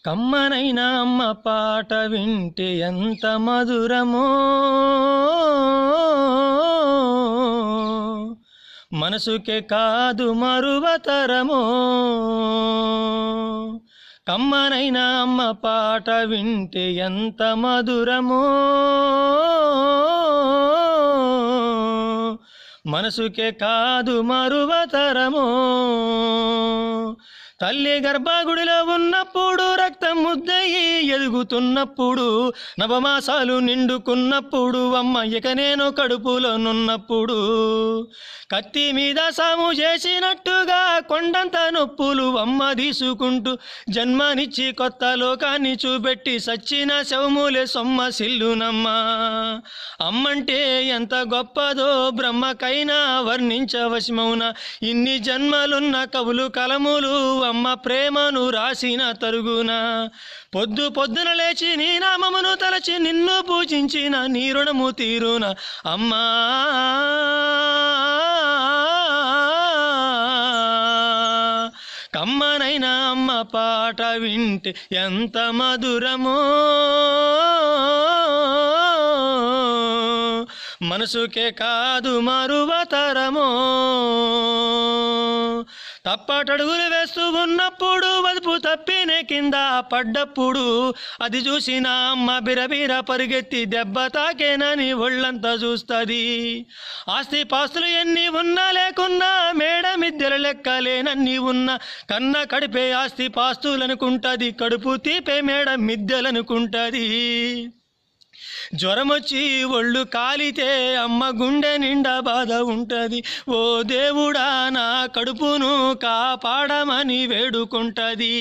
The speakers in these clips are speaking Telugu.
కమ్మనైన అమ్మ పాట వింటే ఎంత మధురమో, మనసుకే కాదు మరువతరమో. కమ్మనైన అమ్మ పాట వింటే ఎంత మధురమో, మనసుకే కాదు మరువతరమో. తల్లి గర్భగుడిలో ఉన్నప్పుడు, రక్తం ముద్దయి ఎదుగుతున్నప్పుడు, నవమాసాలు నిండుకున్నప్పుడు, అమ్మ ఇక నేను కడుపులోనున్నప్పుడు, కత్తి మీద సాము చేసినట్టుగా కొండంత నొప్పులు అమ్మ తీసుకుంటూ, జన్మనిచ్చి కొత్త లోకాన్ని చూపెట్టి సచ్చిన శవములే సొమ్మసిల్లునమ్మ. అమ్మంటే ఎంత గొప్పదో బ్రహ్మకైనా వర్ణించవశమౌన. ఇన్ని జన్మలున్న కవులు కలములు అమ్మ ప్రేమను రాసిన తరుగున. పొద్దు పొద్దున లేచి నీ నామమును తలచి నిన్ను పూజించిన నీ రుణము తీరున. అమ్మా కమ్మనైన అమ్మ పాట వింటే ఎంత మధురమో, మనసుకే కాదు మరువతరమో. తప్పటడుగులు వేస్తూ ఉన్నప్పుడు, వదుపు తప్పిన కింద పడ్డప్పుడు, అది చూసిన అమ్మ బిరబిర పరిగెత్తి దెబ్బ తాకేనని ఒళ్ళంతా చూస్తుంది. ఆస్తి పాస్తులు ఎన్ని ఉన్నా లేకున్నా, మేడ మిద్దెల లెక్కలేనన్ని ఉన్నా, కన్న కడిపే ఆస్తి పాస్తులనుకుంటుంది, కడుపు తీపే మేడ మిద్దెలనుకుంటుంది. జ్వరమొచ్చి ఒళ్ళు కాలితే అమ్మ గుండె నిండా బాధ ఉంటుంది. ఓ దేవుడా నా కడుపును కాపాడమని వేడుకుంటుంది.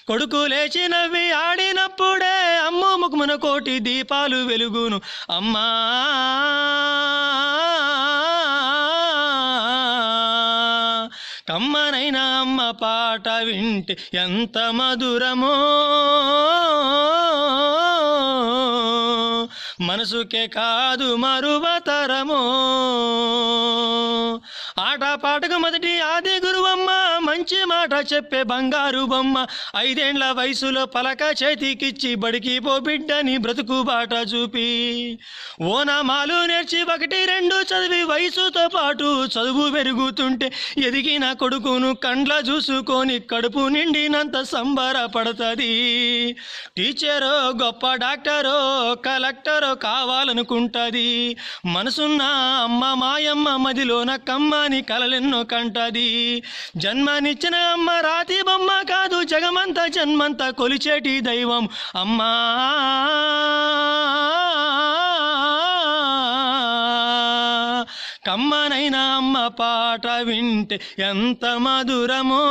కొడుకు లేచి నవ్వి ఆడినప్పుడే అమ్మ ముఖమున కోటి దీపాలు వెలుగును. అమ్మా కమ్మనైన అమ్మ పాట వింటే ఎంత మధురమో, మనసుకే కాదు మరువతరమో. ఆట పాటకు మొదటి ఆది గురువమ్మ, మంచి మాట చెప్పే బంగారు బొమ్మ. 5 ఏళ్ల వయసులో పలక చేతికిచ్చి బడికి పో బిడ్డని బ్రతుకు బాట చూపి, ఓనామాలు నేర్చి 1, 2 చదివి వయసుతో పాటు చదువు పెరుగుతుంటే, ఎదిగిన కొడుకును కండ్ల చూసుకొని కడుపు నిండినంత సంబరపడుతుంది. టీచరో గొప్ప డాక్టరో కలెక్టరో కావాలనుకుంటుంది. మనసున్న అమ్మ మాయమ్మ మదిలోన కమ్మని కలలెన్నో కంటది. జన్మనిచ్చిన అమ్మ రాతి బొమ్మ కాదు, జగమంత జన్మంత కొలిచేటి దైవం అమ్మా. కమ్మనైన అమ్మ పాట వింటే ఎంత మధురమో,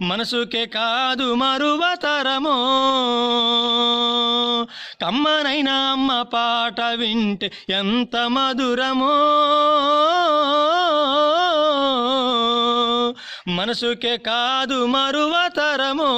మనసుకే కాదు మరువతరమో. కమ్మనైన అమ్మ పాట వింటే ఎంత మధురమో, మనసుకే కాదు మరువతరమో.